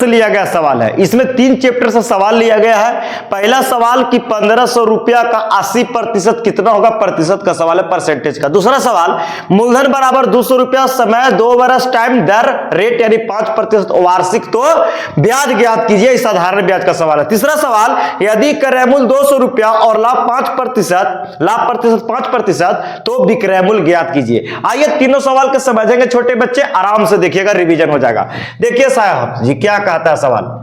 लिया गया सवाल है। इसमें 3 चैप्टर से सवाल लिया गया है। पहला सवाल कि 1500 रुपया का 80% कितना होगा, प्रतिशत का सवाल है, परसेंटेज का। दूसरा सवाल मूलधन बराबर 200 रुपया, समय 2 वर्ष, टाइम, दर, रेट यानी 5% वार्षिक, तो ब्याज ज्ञात कीजिए, साधारण ब्याज का सवाल है। तीसरा सवाल यदि क्रय मूल्य 200 रुपया और लाभ 5%, तो विक्रय मूल्य ज्ञात कीजिए। आइए तीनों सवाल के समझेंगे छोटे बच्चे, आराम से देखिएगा, रिवीजन हो जाएगा। देखिए साहब जी क्या कहता है सवाल,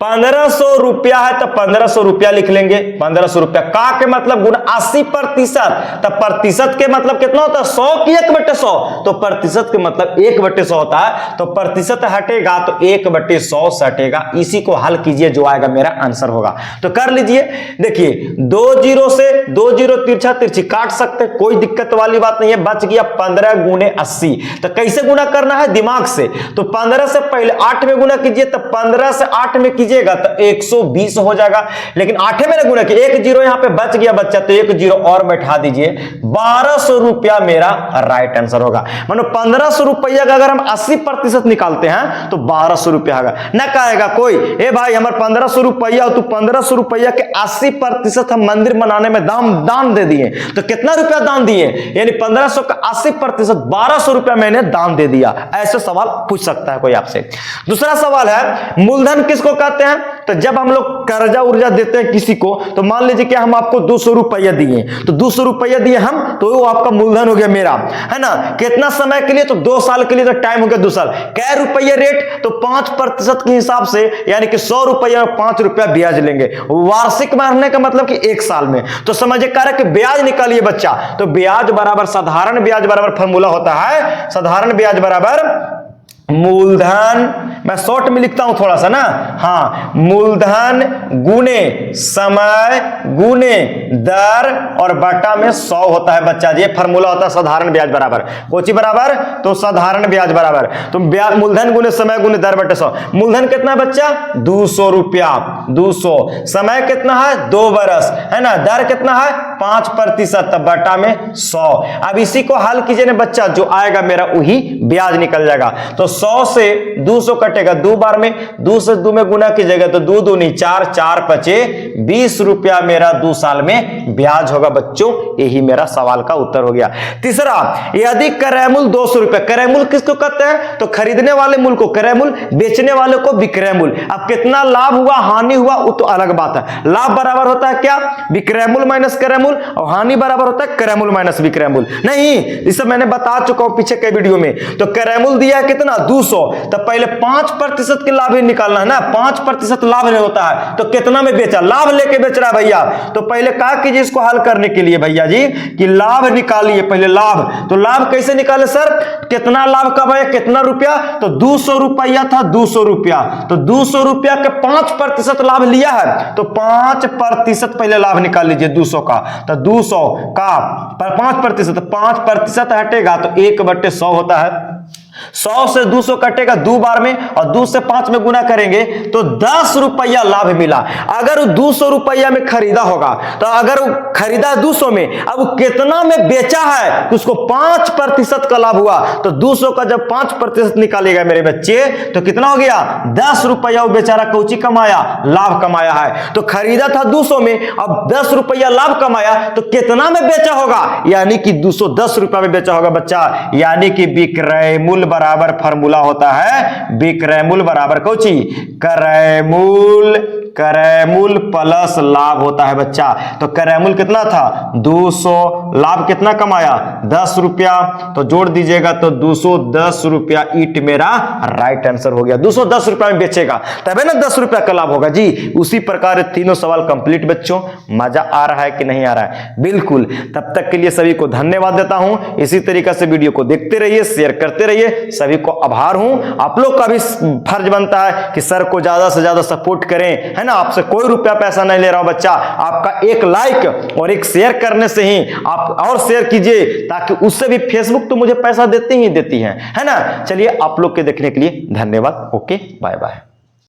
1500 रुपया है तो 1500 रुपया लिख लेंगे। 1500 रुपया का के मतलब गुना 80%, तब प्रतिशत के मतलब कितना होता है 100 की 1/100, तो प्रतिशत के मतलब 1/100 होता है, तो प्रतिशत हटेगा तो 1/100 से हटेगा। इसी को हल कीजिए, जो आएगा मेरा आंसर होगा। तो कर लीजिए, देखिए 2 0 से 2 0 तिरछा तिरछी काट सकते, कोई दिक्कत वाली बात नहीं है। बच गया 15 गुने 80। तो कैसे गुना करना है, दिमाग से। तो 15 से पहले 8 में गुना कीजिए, तो 15 से 8 में कीजिएगा तो 120 हो जाएगा। लेकिन 8 में गुना किया, 1 0 यहां पे बच गया बच्चा, तो 1 0 और बैठा दीजिए। 1200 रुपया मेरा राइट आंसर होगा। मानो 1500 रुपया का अगर हम 80% निकालते हैं तो 1200 रुपया होगा। ना कहेगा कोई ए भाई हमारे 1500 रुपया, तो 1500 रुपया के 80% हम मंदिर बनाने में दान दे दिए, तो कितना रुपया दान दिए, यानी 1500 का 80% 1200 रुपया मैंने दान दे दिया। ऐसे सवाल पूछ सकता है कोई आपसे। दूसरा सवाल है मूलधन किसको कहते हैं, तो जब हम लोग कर्जा उर्जा देते हैं किसी को, तो मान लीजिए कि हम आपको 200 रुपया दिए, तो 200 रुपया दिए हम, तो वो आपका मूलधन हो गया मेरा, है ना। कितना समय के लिए, तो 2 साल के लिए, तो टाइम हो गया 2 साल। कै रुपया रेट, तो 5% के हिसाब से, यानी कि 100 रुपया में 5 रुपया ब्याज लेंगे। वार्षिक मारने का मतलब कि 1 साल में। तो समझे कार्य कि ब्याज निकालिए बच्चा, तो ब्याज बराबर साधारण ब्याज बराबर फॉर्मूला होता है, साधारण ब्याज बराबर मूलधन, मैं शॉर्ट में लिखता हूं थोड़ा सा ना, हाँ, मूलधन गुने समय गुने दर और बटा में 100 होता है बच्चा। ये फार्मूला होता है साधारण ब्याज बराबर, कोची बराबर, तो साधारण ब्याज बराबर, तो मूलधन गुने समय गुने दर बटे 100। मूलधन कितना है बच्चा, 200 रुपया, 200, समय कितना है 2 वर्ष, है ना, दर कितना है 5%, बटा में 100। अब इसी को हल कीजिए ना बच्चा, जो आएगा मेरा वही ब्याज निकल जाएगा। तो 100 से 200 कटेगा 2 बार में, 2 से 2 में गुना कीजिएगा तो 2 दूनी 4, 4 पचे 20 रुपया मेरा 2 साल में ब्याज होगा बच्चों। यही मेरा सवाल का उत्तर हो गया। तीसरा, यदि क्रय मूल्य 200 रुपया, क्रय मूल्य किसको कहते हैं, तो खरीदने वाले मूल्य को क्रय मूल्य, बेचने वाले को विक्रय मूल्य। अब कितना लाभ हुआ हानि हुआ वो तो अलग बात है। लाभ बराबर होता है क्या, विक्रय मूल्य माइनस क्रय मूल्य, और हानि बराबर होता है क्रय मूल्य माइनस विक्रय मूल्य। नहीं, इसे मैंने बता चुका हूं पीछे के वीडियो में। तो क्रय मूल्य दिया है कितना 200, तो पहले 5% के लाभ ही निकालना है ना, 5% लाभ नहीं होता है, तो कितना में बेचा, लाभ लेके बेच रहा है भैया। तो पहले क्या कीजिए इसको हल करने के लिए भैया जी, कि लाभ निकालिए पहले लाभ। तो लाभ कैसे निकाले सर, कितना लाभ कमाया, कितना रुपया, तो 200 रुपया था, 200 रुपया, तो 200 रुपया के 5% लाभ लिया है, तो 5% पहले लाभ निकाल लीजिए 200 का। तो 200 का 5% हटेगा तो 1/100 होता है। 100 से 200 कटेगा 2 बार में, और 2 से 5 में गुना करेंगे तो 10 रुपया लाभ मिला। अगर वो 200 रुपया में खरीदा होगा, तो अगर वो खरीदा 200 में, अब वो कितना में बेचा है, उसको 5% का लाभ हुआ। तो 200 का जब 5% निकालेगा मेरे बच्चे, तो कितना हो गया 10 रुपया। वो बेचारा कौची कमाया, लाभ कमाया है। तो खरीदा था 200 में, अब 10 रुपया लाभ कमाया, तो कितना में बेचा होगा, यानी कि 210 रुपया में बेचा होगा बच्चा। यानी कि विक्रय मूल्य बराबर फार्मूला होता है, विक्रय मूल्य बराबर कौची, क्रय मूल्य प्लस लाभ होता है बच्चा। तो क्रय मूल्य कितना था 200, लाभ कितना कमाया 10 रुपया, तो जोड़ दीजिएगा तो 210 रुपया। ईट मेरा राइट आंसर हो गया। 210 रुपया में बेचेगा तबे ना 10 रुपया का लाभ होगा जी। उसी प्रकार तीनों सवाल कंप्लीट बच्चों। मजा आ रहा है कि नहीं आ रहा है, बिल्कुल। तब तक के लिए सभी को धन्यवाद देता हूं। इसी तरीके से वीडियो को देखते रहिए, शेयर करते रहिए। सभी को आभार हूं। आप लोग का भी फर्ज बनता है कि सर को ज्यादा से ज्यादा सपोर्ट करें, है ना। आपसे कोई रुपया पैसा नहीं ले रहा हूं बच्चा, आपका एक लाइक और एक शेयर करने से ही आप और शेयर कीजिए, ताकि उससे भी फेसबुक तो मुझे पैसा देती है ना। चलिए, आप लोग के देखने के लिए धन्यवाद। Okay, bye bye.